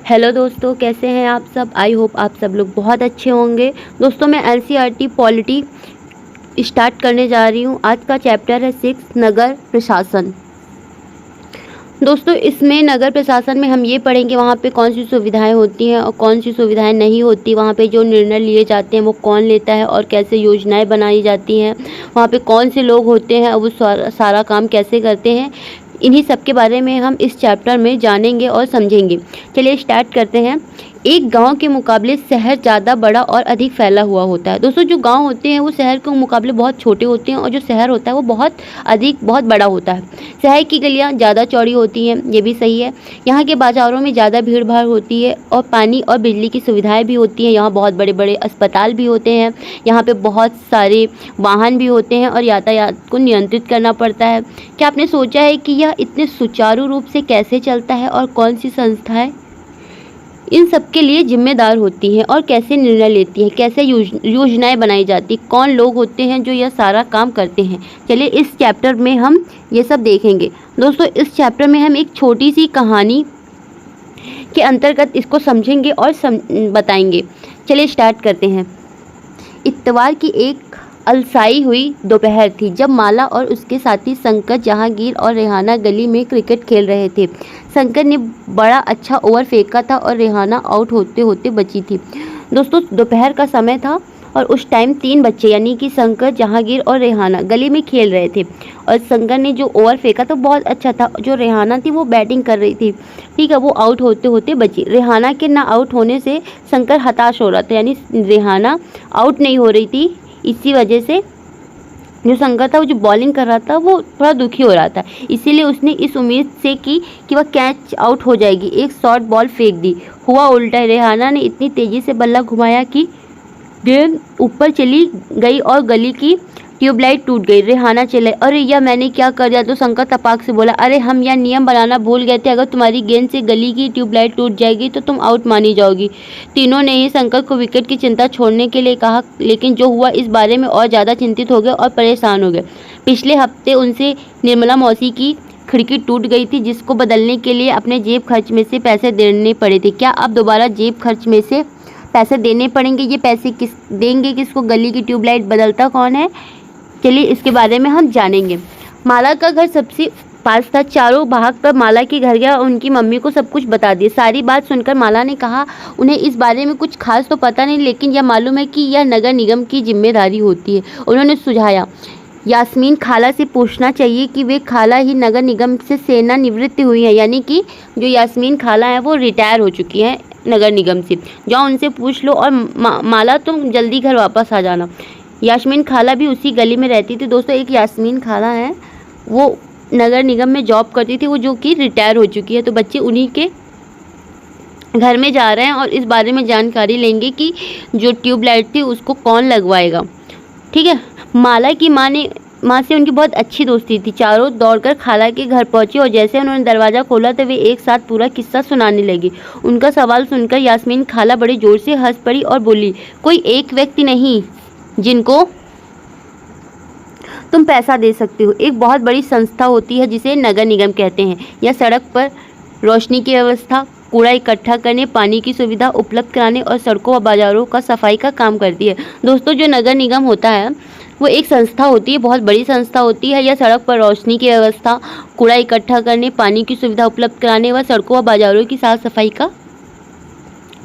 Hello दोस्तों, कैसे हैं आप सब। आई होप आप सब लोग बहुत अच्छे होंगे। दोस्तों मैं एनसीईआरटी पॉलिटी स्टार्ट करने जा रही हूँ। आज का चैप्टर है 6 नगर प्रशासन। दोस्तों इसमें नगर प्रशासन में हम ये पढ़ेंगे वहाँ पे कौन सी सुविधाएं होती हैं और कौन सी सुविधाएं नहीं होती। वहाँ पे जो निर्णय लिए जाते हैं वो कौन लेता है और कैसे योजनाएं बनाई जाती हैं। वहाँ पे कौन से लोग होते हैं और वो सारा काम कैसे करते हैं। इन्हीं सब के बारे में हम इस चैप्टर में जानेंगे और समझेंगे। चलिए स्टार्ट करते हैं। एक गांव के मुकाबले शहर ज़्यादा बड़ा और अधिक फैला हुआ होता है। दोस्तों जो गांव होते हैं वो शहर के मुकाबले बहुत छोटे होते हैं और जो शहर होता है वो बहुत बड़ा होता है। शहर की गलियां ज़्यादा चौड़ी होती हैं, ये भी सही है। यहाँ के बाज़ारों में ज़्यादा भीड़ भाड़ होती है और पानी और बिजली की सुविधाएँ भी होती हैं। यहाँ बहुत बड़े बड़े अस्पताल भी होते हैं। यहाँ पर बहुत सारे वाहन भी होते हैं और यातायात को नियंत्रित करना पड़ता है। क्या आपने सोचा है कि यह इतने सुचारू रूप से कैसे चलता है और कौन सी संस्थाएं इन सब के लिए जिम्मेदार होती हैं और कैसे निर्णय लेती हैं, कैसे योजनाएं बनाई जाती, कौन लोग होते हैं जो यह सारा काम करते हैं। चलिए इस चैप्टर में हम ये सब देखेंगे। दोस्तों इस चैप्टर में हम एक छोटी सी कहानी के अंतर्गत इसको समझेंगे और बताएंगे। चलिए स्टार्ट करते हैं। इत्तवार की एक अलसाई हुई दोपहर थी जब माला और उसके साथी शंकर, जहांगीर और रेहाना गली में क्रिकेट खेल रहे थे। शंकर ने बड़ा अच्छा ओवर फेंका था और रेहाना आउट होते होते बची थी। दोस्तों दोपहर का समय था और उस टाइम 3 बच्चे यानी कि शंकर, जहांगीर और रेहाना गली में खेल रहे थे। और शंकर ने जो ओवर फेंका तो बहुत अच्छा था। जो रेहाना थी वो बैटिंग कर रही थी, ठीक है, वो आउट होते होते बची। रेहाना के ना आउट होने से शंकर हताश हो रहा था, यानी रेहाना आउट नहीं हो रही थी। इसी वजह से जो शंकर था वो जो बॉलिंग कर रहा था वो थोड़ा दुखी हो रहा था। इसीलिए उसने इस उम्मीद से की कि वह कैच आउट हो जाएगी, एक शॉर्ट बॉल फेंक दी। हुआ उल्टा, रेहाना ने इतनी तेज़ी से बल्ला घुमाया कि गेंद ऊपर चली गई और गली की ट्यूबलाइट टूट गई। रेहाना चिल्लाई, अरे यह मैंने क्या कर दिया। तो शंकर तपाक से बोला, अरे हम यह नियम बनाना भूल गए थे, अगर तुम्हारी गेंद से गली की ट्यूबलाइट टूट जाएगी तो तुम आउट मानी जाओगी। तीनों ने ही शंकर को विकेट की चिंता छोड़ने के लिए कहा, लेकिन जो हुआ इस बारे में और ज़्यादा चिंतित हो गए और परेशान हो गए। पिछले हफ्ते उनसे निर्मला मौसी की खिड़की टूट गई थी, जिसको बदलने के लिए अपने जेब खर्च में से पैसे देने पड़े थे। क्या अब दोबारा जेब खर्च में से पैसे देने पड़ेंगे? ये पैसे किस देंगे? किसको? गली की ट्यूबलाइट बदलता कौन है? चलिए इसके बारे में हम जानेंगे। माला का घर सबसे पास था। चारों भाग कर माला के घर गया और उनकी मम्मी को सब कुछ बता दिया। सारी बात सुनकर माला ने कहा, उन्हें इस बारे में कुछ खास तो पता नहीं, लेकिन यह मालूम है कि यह नगर निगम की जिम्मेदारी होती है। उन्होंने सुझाया, यास्मीन खाला से पूछना चाहिए कि वे खाला ही नगर निगम से सेवानिवृत्त हुई है, यानी कि जो यास्मीन खाला है वो रिटायर हो चुकी है नगर निगम से। जाओ उनसे पूछ लो और माला तुम जल्दी घर वापस आ जाना। यास्मीन खाला भी उसी गली में रहती थी। दोस्तों एक यास्मीन खाला है, वो नगर निगम में जॉब करती थी, वो जो कि रिटायर हो चुकी है। तो बच्चे उन्हीं के घर में जा रहे हैं और इस बारे में जानकारी लेंगे कि जो ट्यूबलाइट थी उसको कौन लगवाएगा, ठीक है। माला की माँ से उनकी बहुत अच्छी दोस्ती थी। चारों दौड़कर खाला के घर पहुंचे और जैसे उन्होंने दरवाज़ा खोला तो वे एक साथ पूरा किस्सा सुनाने लगी। उनका सवाल सुनकर यास्मीन खाला बड़े ज़ोर से हंस पड़ी और बोली, कोई एक व्यक्ति नहीं जिनको तुम पैसा दे सकते हो। एक बहुत बड़ी संस्था होती है जिसे नगर निगम कहते हैं। यह सड़क पर रोशनी की व्यवस्था, कूड़ा इकट्ठा करने, पानी की सुविधा उपलब्ध कराने और सड़कों व बाजारों का सफाई का काम करती है। दोस्तों जो नगर निगम होता है वो एक संस्था होती है, बहुत बड़ी संस्था होती है। यह सड़क पर रोशनी की व्यवस्था, कूड़ा इकट्ठा करने, पानी की सुविधा उपलब्ध कराने व सड़कों व बाजारों की साफ सफाई का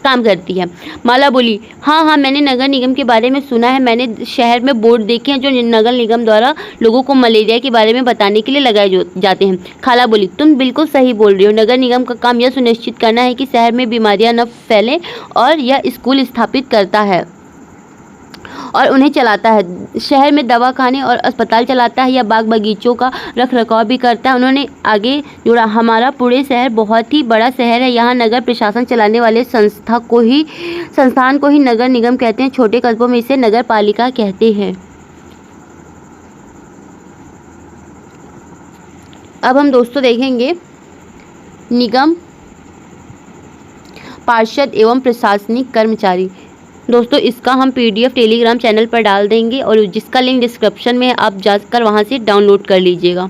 काम करती है। माला बोली, हाँ मैंने नगर निगम के बारे में सुना है। मैंने शहर में बोर्ड देखे हैं जो नगर निगम द्वारा लोगों को मलेरिया के बारे में बताने के लिए लगाए जाते हैं। खाला बोली, तुम बिल्कुल सही बोल रही हो। नगर निगम का काम यह सुनिश्चित करना है कि शहर में बीमारियां न फैलें और यह स्कूल स्थापित करता है और उन्हें चलाता है। शहर में दवाखाने और अस्पताल चलाता है या बाग बगीचों का रख रखाव भी करता है। उन्होंने आगे जोड़ा, हमारा पुणे शहर बहुत ही बड़ा शहर है। यहाँ नगर प्रशासन चलाने वाले संस्थान को ही नगर निगम कहते हैं। छोटे कस्बों में इसे नगर पालिका कहते हैं। अब हम दोस्तों देखेंगे निगम, पार्षद एवं प्रशासनिक कर्मचारी। दोस्तों इसका हम PDF टेलीग्राम चैनल पर डाल देंगे और जिसका लिंक डिस्क्रिप्शन में है, आप जाकर वहां से डाउनलोड कर लीजिएगा।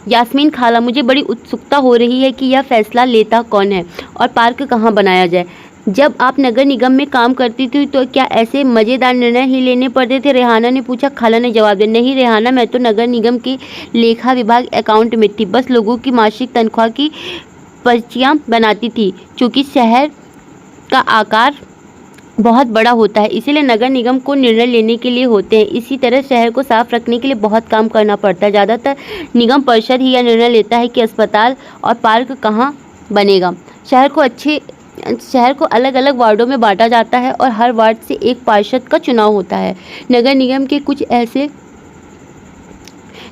यास्मीन खाला, मुझे बड़ी उत्सुकता हो रही है कि यह फैसला लेता कौन है और पार्क कहाँ बनाया जाए। जब आप नगर निगम में काम करती थी तो क्या ऐसे मज़ेदार निर्णय ही लेने पड़ते थे? रेहाना ने पूछा। खाला ने जवाब दिया, नहीं रेहाना, मैं तो नगर निगम के लेखा विभाग अकाउंट में थी, बस लोगों की मासिक तनख्वाह की पर्चियाँ बनाती थी। चूँकि शहर का आकार बहुत बड़ा होता है, इसीलिए नगर निगम को निर्णय लेने के लिए होते हैं। इसी तरह शहर को साफ रखने के लिए बहुत काम करना पड़ता है। ज़्यादातर निगम परिषद ही यह निर्णय लेता है कि अस्पताल और पार्क कहाँ बनेगा। शहर को अलग अलग वार्डों में बांटा जाता है और हर वार्ड से एक पार्षद का चुनाव होता है। नगर निगम के कुछ ऐसे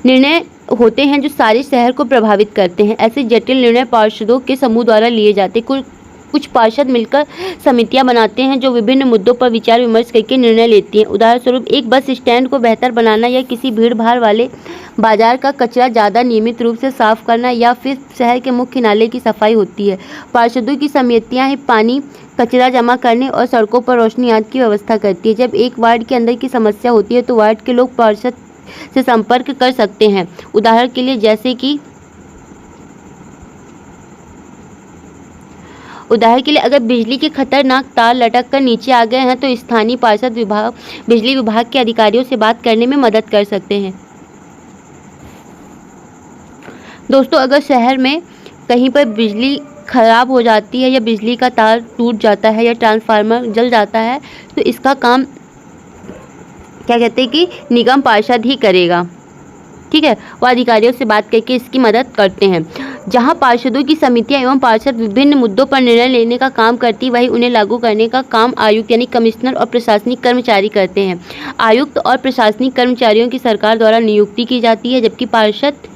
निर्णय होते हैं जो सारे शहर को प्रभावित करते हैं। ऐसे जटिल निर्णय पार्षदों के समूह द्वारा लिए जाते हैं। कुछ पार्षद मिलकर समितियां बनाते हैं जो विभिन्न मुद्दों पर विचार विमर्श करके निर्णय लेती हैं। उदाहरण स्वरूप, एक बस स्टैंड को बेहतर बनाना या किसी भीड़ भाड़ वाले बाजार का कचरा ज़्यादा नियमित रूप से साफ करना या फिर शहर के मुख्य नाले की सफाई होती है। पार्षदों की समितियां ही पानी, कचरा जमा करने और सड़कों पर रोशनी आदि की व्यवस्था करती है। जब एक वार्ड के अंदर की समस्या होती है तो वार्ड के लोग पार्षद से संपर्क कर सकते हैं। उदाहरण के लिए अगर बिजली के खतरनाक तार लटक कर नीचे आ गए हैं तो स्थानीय पार्षद बिजली विभाग के अधिकारियों से बात करने में मदद कर सकते हैं। दोस्तों, अगर शहर में कहीं पर बिजली खराब हो जाती है या बिजली का तार टूट जाता है या ट्रांसफार्मर जल जाता है तो इसका काम क्या कहते हैं कि निगम पार्षद ही करेगा। ठीक है, वो अधिकारियों से बात करके इसकी मदद करते हैं। जहां पार्षदों की समितियां एवं पार्षद विभिन्न मुद्दों पर निर्णय लेने का काम करती, वहीं उन्हें लागू करने का काम आयुक्त यानी कमिश्नर और प्रशासनिक कर्मचारी करते हैं। आयुक्त और प्रशासनिक कर्मचारियों की सरकार द्वारा नियुक्ति की जाती है, जबकि पार्षद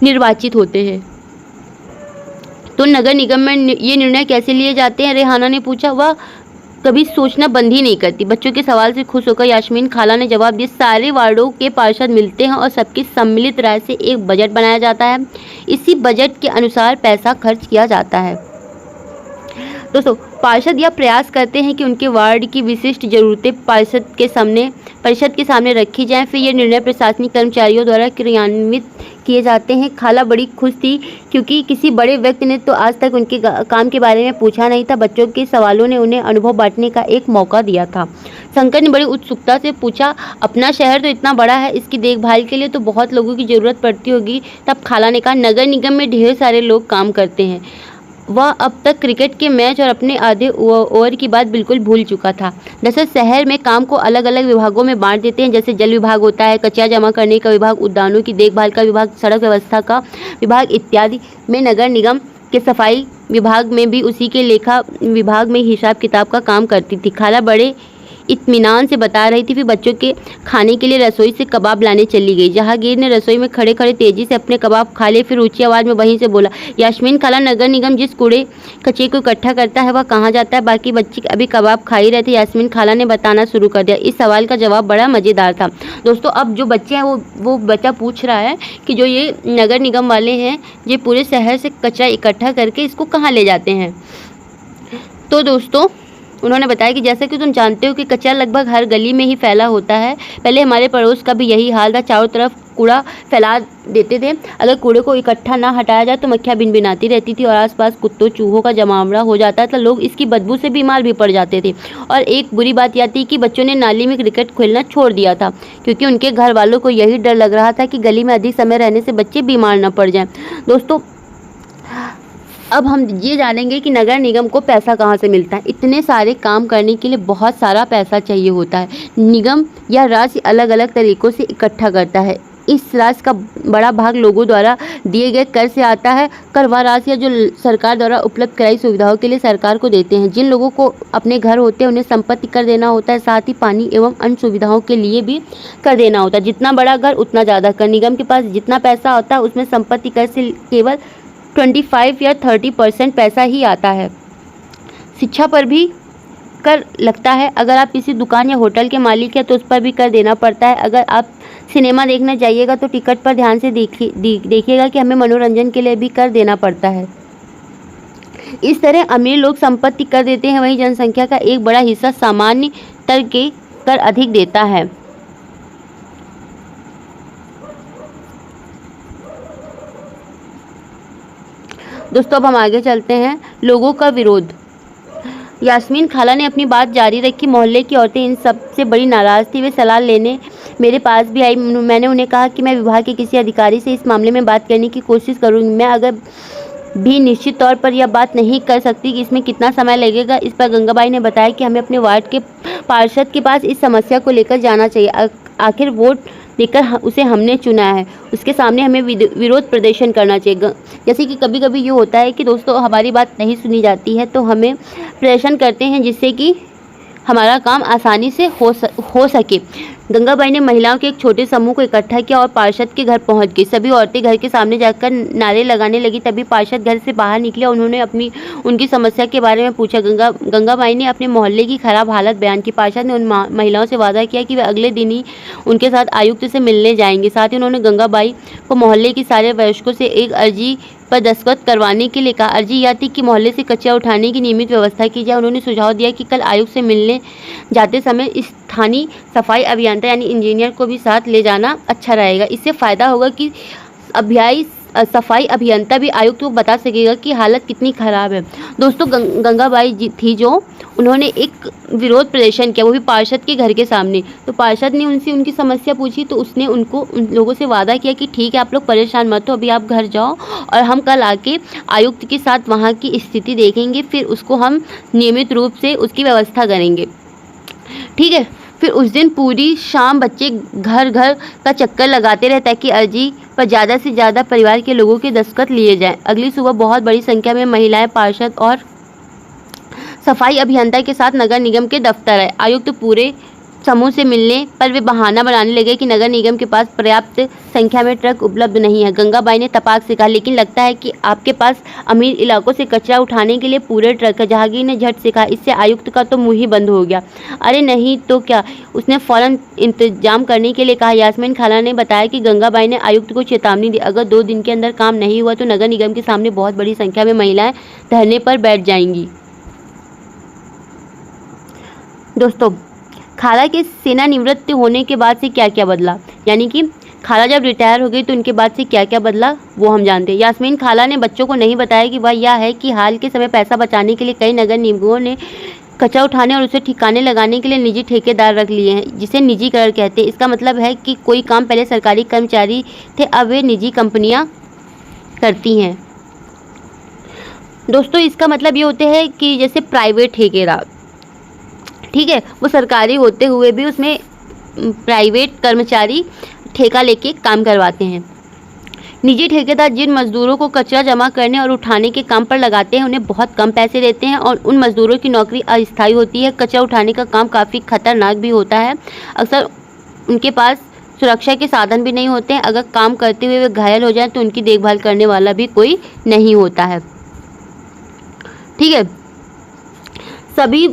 निर्वाचित होते हैं। तो नगर निगम में ये निर्णय कैसे लिए जाते हैं? रेहाना ने पूछा। वह कभी सोचना बंद ही नहीं करती। बच्चों के सवाल से खुश होकर यास्मीन खाला ने जवाब दिया, सारे वार्डों के पार्षद मिलते हैं और सबकी सम्मिलित राय से एक बजट बनाया जाता है। इसी बजट के अनुसार पैसा खर्च किया जाता है। दोस्तों, पार्षद यह प्रयास करते हैं कि उनके वार्ड की विशिष्ट जरूरतें परिषद के सामने रखी जाएं। फिर ये निर्णय प्रशासनिक कर्मचारियों द्वारा क्रियान्वित किए जाते हैं। खाला बड़ी खुश थी क्योंकि किसी बड़े व्यक्ति ने तो आज तक उनके काम के बारे में पूछा नहीं था। बच्चों के सवालों ने उन्हें अनुभव बांटने का एक मौका दिया था। शंकर ने बड़ी उत्सुकता से पूछा, अपना शहर तो इतना बड़ा है, इसकी देखभाल के लिए तो बहुत लोगों की ज़रूरत पड़ती होगी। तब खाला ने कहा, नगर निगम में ढेर सारे लोग काम करते हैं। वह अब तक क्रिकेट के मैच और अपने आधे ओवर की बात बिल्कुल भूल चुका था। दरअसल शहर में काम को अलग अलग विभागों में बांट देते हैं, जैसे जल विभाग होता है, कचरा जमा करने का विभाग, उद्यानों की देखभाल का विभाग, सड़क व्यवस्था का विभाग इत्यादि में। नगर निगम के सफाई विभाग में भी उसी के लेखा विभाग में हिसाब किताब का काम करती थी। खाला बड़े इत्मीनान से बता रही थी। फिर बच्चों के खाने के लिए रसोई से कबाब लाने चली गई। जहांगीर ने रसोई में खड़े खड़े तेजी से अपने कबाब खा लिए। फिर ऊंची आवाज़ में वहीं से बोला, यास्मीन खाला, नगर निगम जिस कूड़े कचरे को इकट्ठा करता है वह कहाँ जाता है? बाकी बच्चे अभी कबाब खा ही रहे थे। यास्मीन खाला ने बताना शुरू कर दिया। इस सवाल का जवाब बड़ा मज़ेदार था। दोस्तों, अब जो बच्चे हैं वो बच्चा पूछ रहा है कि जो ये नगर निगम वाले हैं ये पूरे शहर से कचरा इकट्ठा करके इसको कहाँ ले जाते हैं। तो दोस्तों, उन्होंने बताया कि जैसा कि तुम जानते हो कि कचरा लगभग हर गली में ही फैला होता है। पहले हमारे पड़ोस का भी यही हाल था, चारों तरफ कूड़ा फैला देते थे। अगर कूड़े को इकट्ठा ना हटाया जाए तो मक्खियाँ भिनभिनाती रहती थी और आसपास कुत्तों चूहों का जमावड़ा हो जाता था। लोग इसकी बदबू से बीमार भी पड़ जाते थे। और एक बुरी बात यह थी कि बच्चों ने नाली में क्रिकेट खेलना छोड़ दिया था, क्योंकि उनके घर वालों को यही डर लग रहा था कि गली में अधिक समय रहने से बच्चे बीमार न पड़ जाएं। दोस्तों, अब हम ये जानेंगे कि नगर निगम को पैसा कहाँ से मिलता है। इतने सारे काम करने के लिए बहुत सारा पैसा चाहिए होता है। निगम यह राशि अलग अलग तरीक़ों से इकट्ठा करता है। इस राशि का बड़ा भाग लोगों द्वारा दिए गए कर से आता है। कर वह राशि जो सरकार द्वारा उपलब्ध कराई सुविधाओं के लिए सरकार को देते हैं। जिन लोगों को अपने घर होते हैं उन्हें संपत्ति कर देना होता है, साथ ही पानी एवं अन्य सुविधाओं के लिए भी कर देना होता है। जितना बड़ा घर उतना ज़्यादा कर। निगम के पास जितना पैसा होता है उसमें संपत्ति कर से केवल 25 या 30% पैसा ही आता है। शिक्षा पर भी कर लगता है। अगर आप किसी दुकान या होटल के मालिक हैं तो उस पर भी कर देना पड़ता है। अगर आप सिनेमा देखने जाइएगा तो टिकट पर ध्यान से देखिएगा कि हमें मनोरंजन के लिए भी कर देना पड़ता है। इस तरह अमीर लोग संपत्ति कर देते हैं, वहीं जनसंख्या का एक बड़ा हिस्सा सामान्य स्तर के कर अधिक देता है। दोस्तों अब हम आगे चलते हैं। लोगों का विरोध। यास्मीन खाला ने अपनी बात जारी रखी। मोहल्ले की औरतें इन सब से बड़ी नाराज़ थी। वे सलाह लेने मेरे पास भी आई। मैंने उन्हें कहा कि मैं विभाग के किसी अधिकारी से इस मामले में बात करने की कोशिश करूंगी। मैं अगर भी निश्चित तौर पर यह बात नहीं कर सकती कि इसमें कितना समय लगेगा। इस पर गंगाबाई ने बताया कि हमें अपने वार्ड के पार्षद के पास इस समस्या को लेकर जाना चाहिए। आखिर वोट देकर उसे हमने चुना है, उसके सामने हमें विरोध प्रदर्शन करना चाहिए। जैसे कि कभी कभी ये होता है कि दोस्तों हमारी बात नहीं सुनी जाती है, तो हमें प्रदर्शन करते हैं जिससे कि हमारा काम आसानी से हो सके। गंगाबाई ने महिलाओं के एक छोटे समूह को इकट्ठा किया और पार्षद के घर पहुंच गई। सभी औरतें घर के सामने जाकर नारे लगाने लगी। तभी पार्षद घर से बाहर निकले। उन्होंने उनकी समस्या के बारे में पूछा। गंगाबाई ने अपने मोहल्ले की खराब हालत बयान की। पार्षद ने उन महिलाओं से वादा किया कि वे अगले दिन ही उनके साथ आयुक्त से मिलने जाएंगे। साथ ही उन्होंने गंगाबाई को मोहल्ले की सारे वयस्कों से एक अर्जी पर दस्तखत करवाने के लिए कहा। अर्जी यह थी कि मोहल्ले से कचरा उठाने की नियमित व्यवस्था की जाए। उन्होंने सुझाव दिया कि कल आयुक्त से मिलने जाते समय स्थानीय सफाई अभियंता यानी इंजीनियर को भी साथ ले जाना अच्छा रहेगा। इससे फ़ायदा होगा कि सफाई अभियंता भी आयुक्त को बता सकेगा कि हालत कितनी ख़राब है। दोस्तों गंगाबाई जी थी जो उन्होंने एक विरोध प्रदर्शन किया, वो भी पार्षद के घर के सामने। तो पार्षद ने उनसे उनकी समस्या पूछी, तो उसने उन लोगों से वादा किया कि ठीक है, आप लोग परेशान मत हो, अभी आप घर जाओ और हम कल आके आयुक्त के साथ वहाँ की स्थिति देखेंगे, फिर उसको हम नियमित रूप से उसकी व्यवस्था करेंगे। ठीक है। फिर उस दिन पूरी शाम बच्चे घर घर का चक्कर लगाते रहे ताकि अर्जी पर ज़्यादा से ज़्यादा परिवार के लोगों के दस्तखत लिए जाएं। अगली सुबह बहुत बड़ी संख्या में महिलाएं पार्षद और सफाई अभियंता के साथ नगर निगम के दफ्तर आए। आयुक्त पूरे समूह से मिलने पर वे बहाना बनाने लगे कि नगर निगम के पास पर्याप्त संख्या में ट्रक उपलब्ध नहीं है। गंगाबाई ने तपाक से कहा, लेकिन लगता है कि आपके पास अमीर इलाकों से कचरा उठाने के लिए पूरे ट्रक है। जहांगीर ने झट से कहा, इससे आयुक्त का तो मुंह ही बंद हो गया। अरे नहीं तो क्या, उसने फौरन इंतजाम करने के लिए कहा। यास्मीन खाला ने बताया कि गंगाबाई ने आयुक्त को चेतावनी दी, अगर 2 दिन के अंदर काम नहीं हुआ तो नगर निगम के सामने बहुत बड़ी संख्या में महिलाएं धरने पर बैठ जाएंगी। दोस्तों खाला के सेवानिवृत्त होने के बाद से क्या क्या बदला, यानी कि खाला जब रिटायर हो गई तो उनके बाद से क्या क्या बदला वो हम जानते हैं। यास्मीन खाला ने बच्चों को नहीं बताया कि वह यह है कि हाल के समय पैसा बचाने के लिए कई नगर निगमों ने कचरा उठाने और उसे ठिकाने लगाने के लिए निजी ठेकेदार रख लिए हैं, जिसे निजीकरण कहते हैं। इसका मतलब है कि कोई काम पहले सरकारी कर्मचारी थे, अब वे निजी कंपनियां करती हैं। दोस्तों इसका मतलब ये होते हैं कि जैसे प्राइवेट ठेकेदार, ठीक है, वो सरकारी होते हुए भी उसमें प्राइवेट कर्मचारी ठेका लेके काम करवाते हैं। निजी ठेकेदार जिन मजदूरों को कचरा जमा करने और उठाने के काम पर लगाते हैं उन्हें बहुत कम पैसे देते हैं और उन मजदूरों की नौकरी अस्थायी होती है। कचरा उठाने का काम काफ़ी खतरनाक भी होता है। अक्सर उनके पास सुरक्षा के साधन भी नहीं होते हैं। अगर काम करते हुए वे घायल हो जाएं तो उनकी देखभाल करने वाला भी कोई नहीं होता है। ठीक है। सभी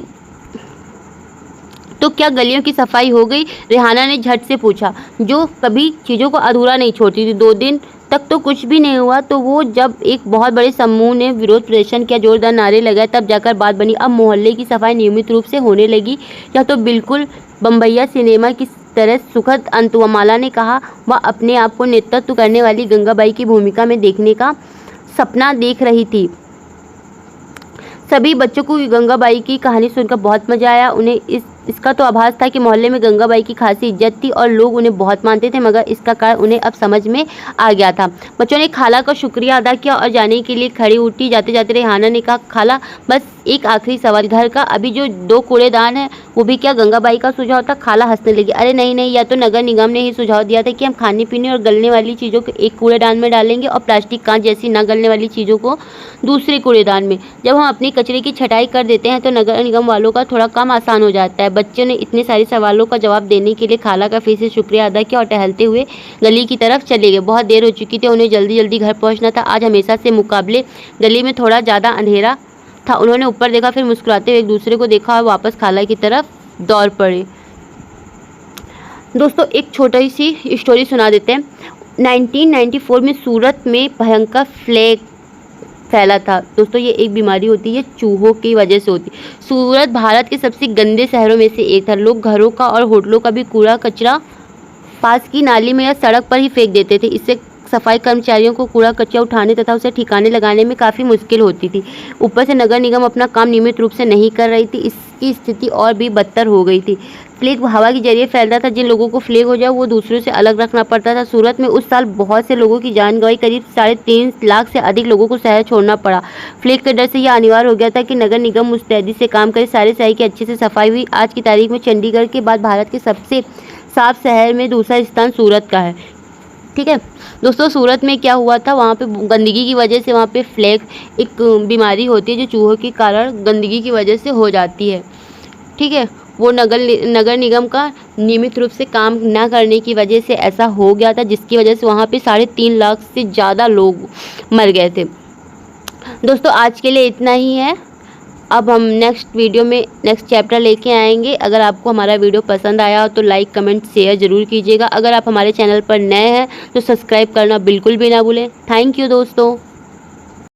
तो क्या गलियों की सफाई हो गई, रेहाना ने झट से पूछा, जो कभी चीज़ों को अधूरा नहीं छोड़ती थी। 2 दिन तक तो कुछ भी नहीं हुआ, तो वो जब एक बहुत बड़े समूह ने विरोध प्रदर्शन किया, जोरदार नारे लगाए, तब जाकर बात बनी। अब मोहल्ले की सफाई नियमित रूप से होने लगी। यह तो बिल्कुल बम्बैया सिनेमा की तरह सुखद अंत हुआ। माला ने कहा, वह अपने आप को नेतृत्व करने वाली गंगाबाई की भूमिका में देखने का सपना देख रही थी। सभी बच्चों को गंगाबाई की कहानी सुनकर बहुत मजा आया। उन्हें इसका तो आभास था कि मोहल्ले में गंगाबाई की खासी इज्जत थी और लोग उन्हें बहुत मानते थे, मगर इसका कारण उन्हें अब समझ में आ गया था। बच्चों ने खाला का शुक्रिया अदा किया और जाने के लिए खड़ी उठी। जाते जाते रेहाना ने कहा, खाला बस एक आखिरी सवाल, घर का अभी जो 2 कूड़ेदान है वो भी क्या गंगाबाई का सुझाव था? खाला हंसने लगी, अरे नहीं, या तो नगर निगम ने ही सुझाव दिया था कि हम खाने पीने और गलने वाली चीज़ों को एक कूड़ेदान में डालेंगे और प्लास्टिक, कांच जैसी न गलने वाली चीज़ों को दूसरे कूड़ेदान में। जब हम अपनी कचरे की छटाई कर देते हैं तो नगर निगम वालों का थोड़ा काम आसान हो जाता है। बच्चों ने इतने सारे सवालों का जवाब देने के लिए खाला का फिर से शुक्रिया अदा किया और टहलते हुए गली की तरफ चले गए। बहुत देर हो चुकी थी, उन्हें जल्दी जल्दी घर पहुंचना था। आज हमेशा से मुकाबले गली में थोड़ा ज़्यादा अंधेरा था। उन्होंने ऊपर देखा, फिर मुस्कुराते हुए एक दूसरे को देखा और वापस खाला की तरफ दौड़ पड़े। दोस्तों एक छोटी सी स्टोरी सुना देते हैं। 1994 में सूरत में भयंकर प्लेग फैला था। दोस्तों ये एक बीमारी होती है, चूहों की वजह से होती है। सूरत भारत के सबसे गंदे शहरों में से एक था। लोग घरों का और होटलों का भी कूड़ा कचरा पास की नाली में या सड़क पर ही फेंक देते थे। इससे सफाई कर्मचारियों को कूड़ा कचरा उठाने तथा उसे ठिकाने लगाने में काफ़ी मुश्किल होती थी। ऊपर से नगर निगम अपना काम नियमित रूप से नहीं कर रही थी, इसकी स्थिति और भी बदतर हो गई थी। फ्लेग हवा के जरिए फैलता था, जिन लोगों को फ्लेग हो जाए वो दूसरों से अलग रखना पड़ता था। सूरत में उस साल बहुत से लोगों की जान गई, करीब 3.5 लाख से अधिक लोगों को शहर छोड़ना पड़ा। फ्लेग के डर से यह अनिवार्य हो गया था कि नगर निगम मुस्तैदी से काम करे। सारे शहर की अच्छे से सफाई हुई। आज की तारीख में चंडीगढ़ के बाद भारत के सबसे साफ शहर में दूसरा स्थान सूरत का है। ठीक है दोस्तों, सूरत में क्या हुआ था, वहाँ पे गंदगी की वजह से वहाँ पे फ्लेग एक बीमारी होती है जो चूहों के कारण गंदगी की वजह से हो जाती है। ठीक है, वो नगर निगम का नियमित रूप से काम ना करने की वजह से ऐसा हो गया था, जिसकी वजह से वहाँ पे 3.5 लाख से ज़्यादा लोग मर गए थे। दोस्तों आज के लिए इतना ही है। अब हम नेक्स्ट वीडियो में नेक्स्ट चैप्टर लेके आएंगे। अगर आपको हमारा वीडियो पसंद आया हो तो लाइक कमेंट शेयर ज़रूर कीजिएगा। अगर आप हमारे चैनल पर नए हैं तो सब्सक्राइब करना बिल्कुल भी ना भूलें। थैंक यू दोस्तों।